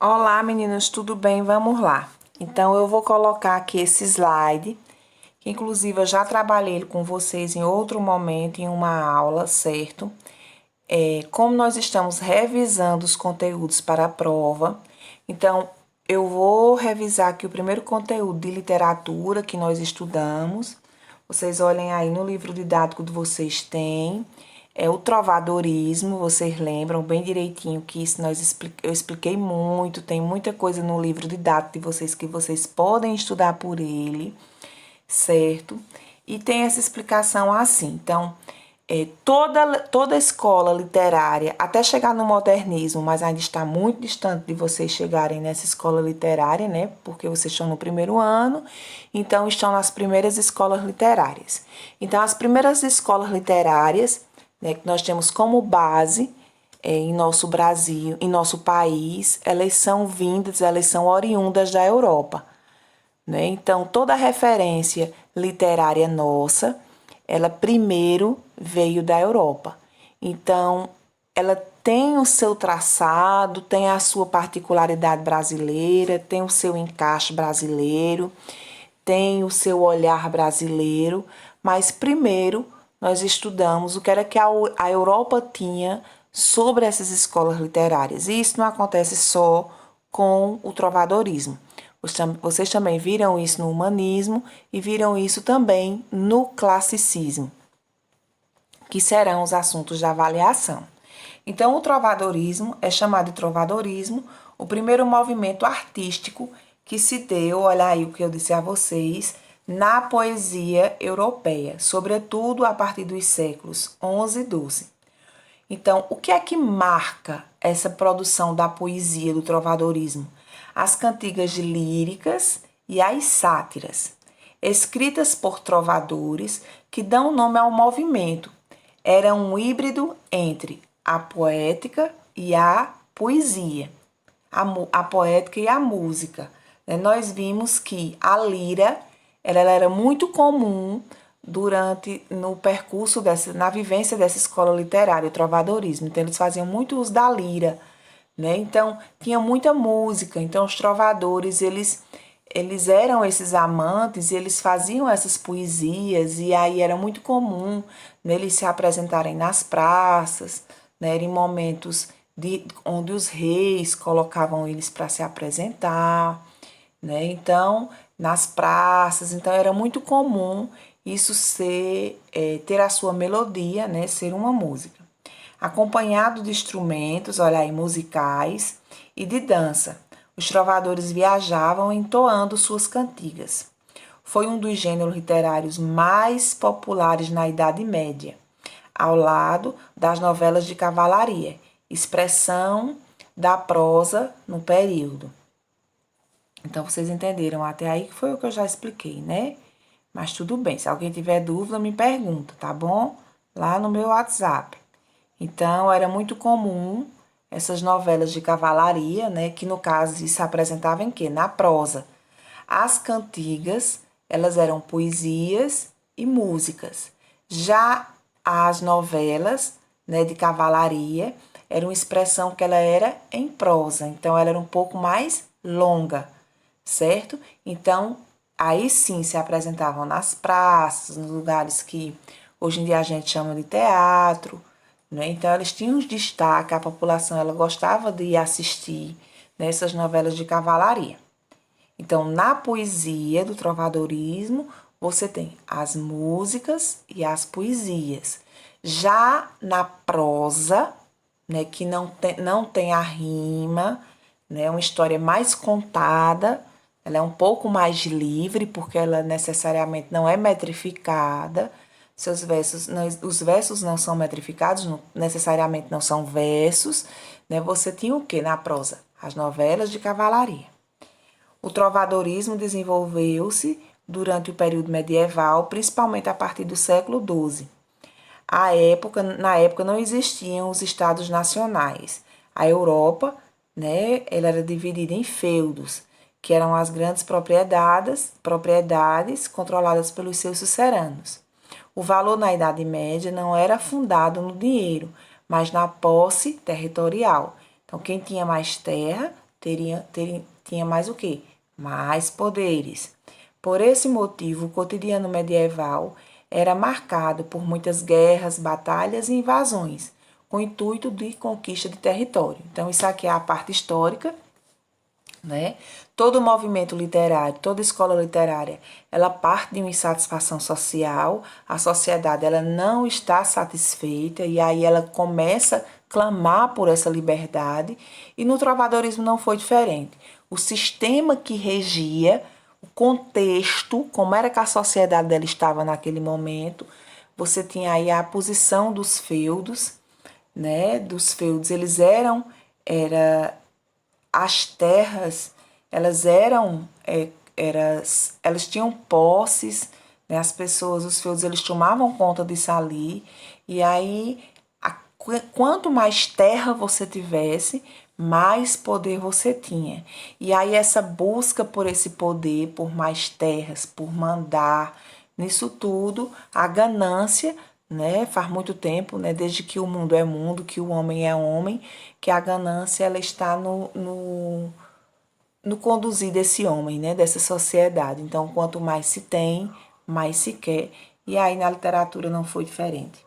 Olá, meninas, tudo bem? Vamos lá. Então, eu vou colocar aqui esse slide, que inclusive eu já trabalhei com vocês em outro momento, em uma aula, certo? Como nós estamos revisando os conteúdos para a prova, então eu vou revisar aqui o primeiro conteúdo de literatura que nós estudamos. Vocês olhem aí no livro didático de vocês tem. É o trovadorismo, vocês lembram bem direitinho que isso eu expliquei muito, tem muita coisa no livro didático de vocês que vocês podem estudar por ele, certo? E tem essa explicação assim. Então, toda escola literária, até chegar no modernismo, mas ainda está muito distante de vocês chegarem nessa escola literária, né? Porque vocês estão no primeiro ano, então estão nas primeiras escolas literárias. Então, as primeiras escolas literárias, né, que nós temos como base em nosso Brasil, em nosso país, elas são oriundas da Europa, né? Então, toda referência literária nossa, ela primeiro veio da Europa. Então, ela tem o seu traçado, tem a sua particularidade brasileira, tem o seu encaixe brasileiro, tem o seu olhar brasileiro, mas primeiro nós estudamos o que era que a Europa tinha sobre essas escolas literárias. E isso não acontece só com o trovadorismo. Vocês também viram isso no humanismo e viram isso também no classicismo, que serão os assuntos da avaliação. Então, o trovadorismo é chamado de trovadorismo o primeiro movimento artístico que se deu, olha aí o que eu disse a vocês, na poesia europeia, sobretudo a partir dos séculos XI e XII. Então, o que é que marca essa produção da poesia do trovadorismo? As cantigas líricas e as sátiras, escritas por trovadores que dão nome ao movimento. Era um híbrido entre a poética e a poesia, a poética e a música. Nós vimos que a lira ela era muito comum no percurso na vivência dessa escola literária, o trovadorismo. Então, eles faziam muito uso da lira, né? Então, tinha muita música. Então, os trovadores, eles eram esses amantes, eles faziam essas poesias, e aí era muito comum, né, eles se apresentarem nas praças, né, em momentos onde os reis colocavam eles para se apresentar, né? Então, nas praças, então era muito comum isso ter a sua melodia, né, ser uma música. Acompanhado de instrumentos, olha aí, musicais e de dança. Os trovadores viajavam entoando suas cantigas. Foi um dos gêneros literários mais populares na Idade Média, ao lado das novelas de cavalaria, expressão da prosa no período. Então, vocês entenderam até aí que foi o que eu já expliquei, né? Mas tudo bem, se alguém tiver dúvida, me pergunta, tá bom? Lá no meu WhatsApp. Então, era muito comum essas novelas de cavalaria, né? Que no caso se apresentava em quê? Na prosa. As cantigas, elas eram poesias e músicas. Já as novelas, né, de cavalaria, era uma expressão que ela era em prosa. Então, ela era um pouco mais longa, certo? Então, aí sim se apresentavam nas praças, nos lugares que hoje em dia a gente chama de teatro, né? Então, eles tinham um destaque, a população ela gostava de assistir nessas novelas de cavalaria. Então, na poesia do trovadorismo, você tem as músicas e as poesias. Já na prosa, né, que não tem a rima, né, é uma história mais contada, ela é um pouco mais livre, porque ela necessariamente não é metrificada. Os versos não são metrificados, necessariamente não são versos, né? Você tinha o que na prosa? As novelas de cavalaria. O trovadorismo desenvolveu-se durante o período medieval, principalmente a partir do século XII. Na época não existiam os estados nacionais. A Europa, né, ela era dividida em feudos, que eram as grandes propriedades controladas pelos seus suceranos. O valor na Idade Média não era fundado no dinheiro, mas na posse territorial. Então, quem tinha mais terra tinha mais o quê? Mais poderes. Por esse motivo, o cotidiano medieval era marcado por muitas guerras, batalhas e invasões, com o intuito de conquista de território. Então, isso aqui é a parte histórica, né? Todo movimento literário, toda escola literária, ela parte de uma insatisfação social, a sociedade ela não está satisfeita e aí ela começa a clamar por essa liberdade, e no trovadorismo não foi diferente. O sistema que regia, o contexto, como era que a sociedade dela estava naquele momento, você tinha aí a posição dos feudos, né? Dos feudos, era as terras, elas elas tinham posses, né? As pessoas, os feudos, eles tomavam conta disso ali, e aí, quanto mais terra você tivesse, mais poder você tinha. E aí essa busca por esse poder, por mais terras, por mandar, nisso tudo, a ganância, né? Faz muito tempo, né? Desde que o mundo é mundo, que o homem é homem, que a ganância ela está no conduzir desse homem, né? Dessa sociedade. Então, quanto mais se tem, mais se quer. E aí na literatura não foi diferente.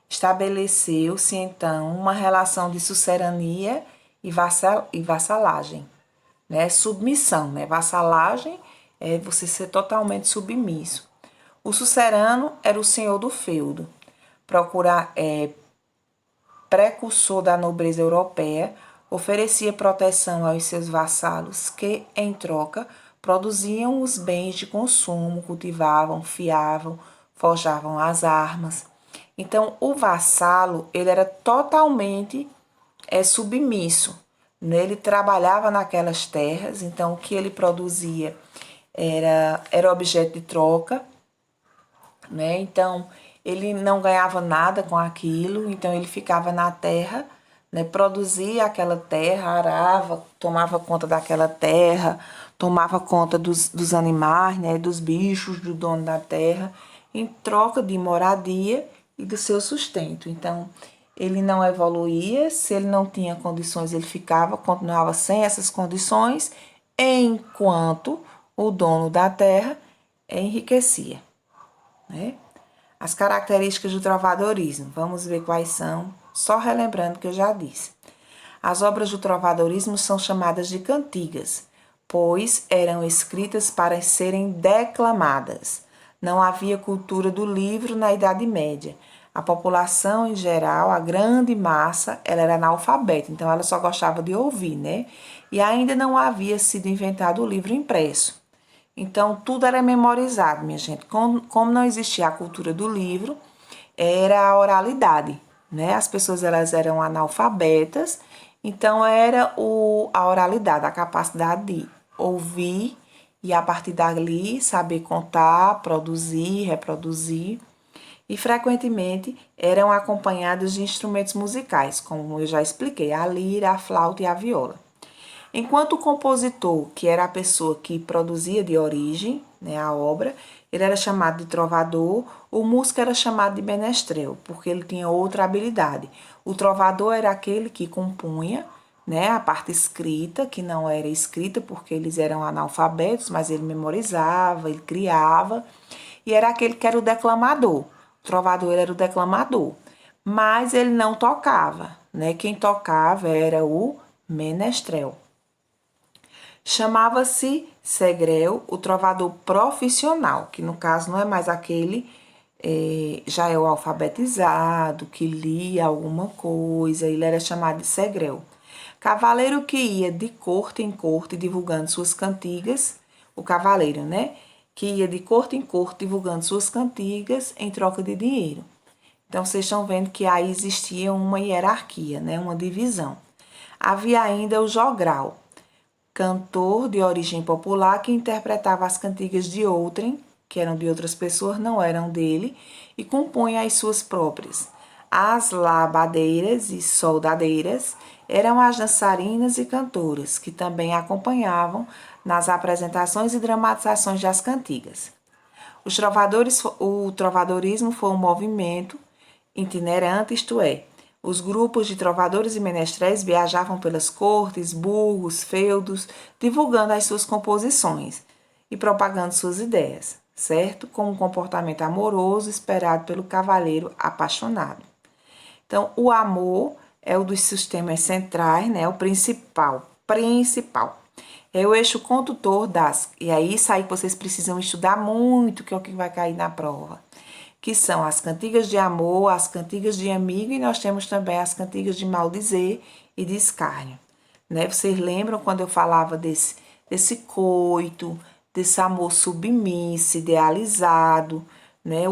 Estabeleceu-se, então, uma relação de sucerania e vassalagem, né? Submissão, né? Vassalagem é você ser totalmente submisso. O sucerano era o senhor do feudo, precursor da nobreza europeia, oferecia proteção aos seus vassalos que, em troca, produziam os bens de consumo, cultivavam, fiavam, forjavam as armas. Então, o vassalo, ele era totalmente submisso, né? Ele trabalhava naquelas terras, então o que ele produzia era objeto de troca, né? Então, ele não ganhava nada com aquilo, então ele ficava na terra, né? Produzia aquela terra, arava, tomava conta daquela terra, tomava conta dos animais, né? Dos bichos, do dono da terra, em troca de moradia e do seu sustento. Então, ele não evoluía, se ele não tinha condições, ele continuava sem essas condições, enquanto o dono da terra enriquecia, né? As características do trovadorismo, vamos ver quais são, só relembrando o que eu já disse. As obras do trovadorismo são chamadas de cantigas, pois eram escritas para serem declamadas. Não havia cultura do livro na Idade Média. A população em geral, a grande massa, ela era analfabeta, então ela só gostava de ouvir, né? E ainda não havia sido inventado o livro impresso. Então, tudo era memorizado, minha gente. Como não existia a cultura do livro, era a oralidade, né? As pessoas elas eram analfabetas, então era a oralidade, a capacidade de ouvir e a partir dali saber contar, produzir, reproduzir. E frequentemente eram acompanhados de instrumentos musicais, como eu já expliquei, a lira, a flauta e a viola. Enquanto o compositor, que era a pessoa que produzia de origem, né, a obra, ele era chamado de trovador, o músico era chamado de menestrel, porque ele tinha outra habilidade. O trovador era aquele que compunha, né, a parte escrita, que não era escrita porque eles eram analfabetos, mas ele memorizava, ele criava, e era aquele que era o declamador. O trovador ele era o declamador, mas ele não tocava, né? Quem tocava era o menestrel. Chamava-se segrel o trovador profissional, que no caso não é mais aquele, já é o alfabetizado, que lia alguma coisa, ele era chamado de segrel. Cavaleiro que ia de corte em corte divulgando suas cantigas, o cavaleiro, né? Que ia de corte em corte divulgando suas cantigas em troca de dinheiro. Então, vocês estão vendo que aí existia uma hierarquia, né? Uma divisão. Havia ainda o jogral, cantor de origem popular que interpretava as cantigas de outrem, que eram de outras pessoas, não eram dele, e compunha as suas próprias. As labadeiras e soldadeiras eram as dançarinas e cantoras, que também acompanhavam nas apresentações e dramatizações das cantigas. O trovadorismo foi um movimento itinerante, isto é, Os grupos de trovadores e menestréis viajavam pelas cortes, burgos, feudos, divulgando as suas composições e propagando suas ideias, certo? Com um comportamento amoroso esperado pelo cavalheiro apaixonado. Então, o amor é o dos sistemas centrais, né? O principal. É o eixo condutor das... E aí, isso aí que vocês precisam estudar muito, que é o que vai cair na prova. Que são as cantigas de amor, as cantigas de amigo, e nós temos também as cantigas de maldizer e de escárnio. Né? Vocês lembram quando eu falava desse coito, desse amor submisso, idealizado, né?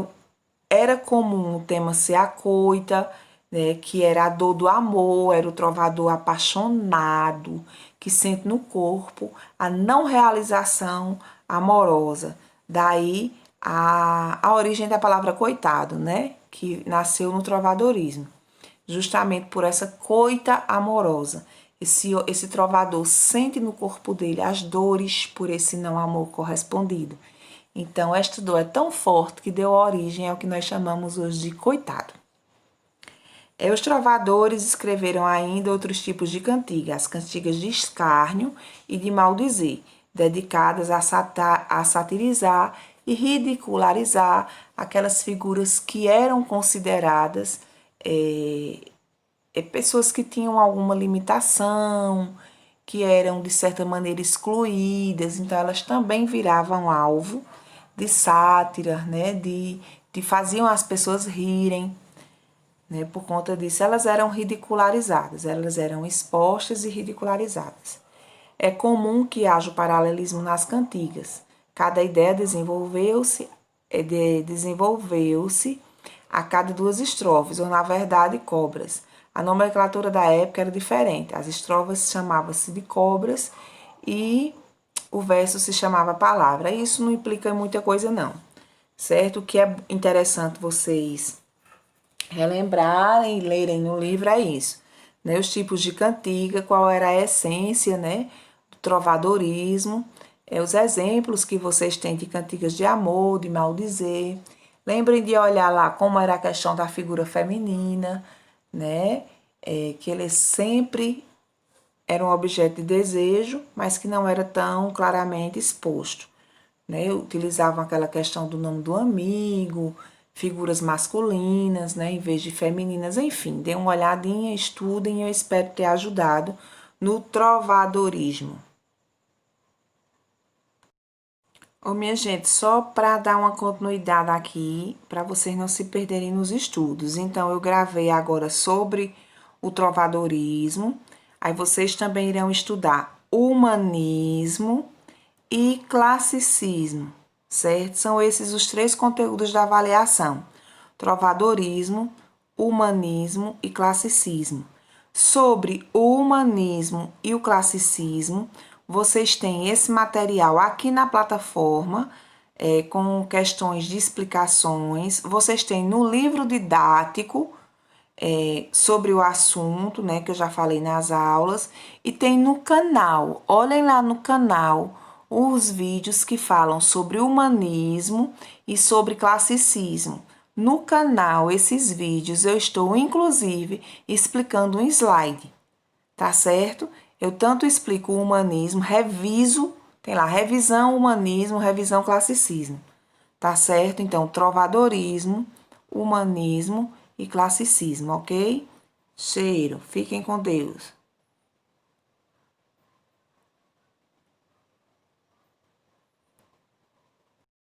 Era comum o tema ser a coita, né, que era a dor do amor, era o trovador apaixonado, que sente no corpo a não realização amorosa. Daí a origem da palavra coitado, né, que nasceu no trovadorismo, justamente por essa coita amorosa. Esse trovador sente no corpo dele as dores por esse não amor correspondido. Então, esta dor é tão forte que deu origem ao que nós chamamos hoje de coitado. Os trovadores escreveram ainda outros tipos de cantiga, as cantigas de escárnio e de maldizer, dedicadas a satirizar e ridicularizar aquelas figuras que eram consideradas pessoas que tinham alguma limitação, que eram de certa maneira excluídas, então elas também viravam alvo de sátira, né? De faziam as pessoas rirem, né? Por conta disso, elas eram ridicularizadas, elas eram expostas e ridicularizadas. É comum que haja o paralelismo nas cantigas. Cada ideia desenvolveu-se a cada duas estrofes, ou na verdade, cobras. A nomenclatura da época era diferente. As estrofes chamavam-se de cobras e o verso se chamava palavra. Isso não implica muita coisa, não, certo? O que é interessante vocês relembrarem e lerem no livro é isso, né? Os tipos de cantiga, qual era a essência, né, do trovadorismo, os exemplos que vocês têm de cantigas de amor, de maldizer. Lembrem de olhar lá como era a questão da figura feminina, né? Que eles sempre era um objeto de desejo, mas que não era tão claramente exposto, né? Utilizavam aquela questão do nome do amigo, figuras masculinas, né, em vez de femininas, enfim, dê uma olhadinha, estudem, eu espero ter ajudado no trovadorismo. Ô, minha gente, só para dar uma continuidade aqui, para vocês não se perderem nos estudos. Então, eu gravei agora sobre o trovadorismo, aí vocês também irão estudar humanismo e classicismo, certo? São esses os três conteúdos da avaliação: trovadorismo, humanismo e classicismo. Sobre o humanismo e o classicismo, vocês têm esse material aqui na plataforma, com questões de explicações. Vocês têm no livro didático, sobre o assunto, né, que eu já falei nas aulas, e tem no canal. Olhem lá no canal os vídeos que falam sobre humanismo e sobre classicismo. No canal, esses vídeos, eu estou, inclusive, explicando um slide, tá certo? Eu tanto explico o humanismo, reviso, tem lá, revisão humanismo, revisão classicismo, tá certo? Então, trovadorismo, humanismo e classicismo, ok? Cheiro, fiquem com Deus.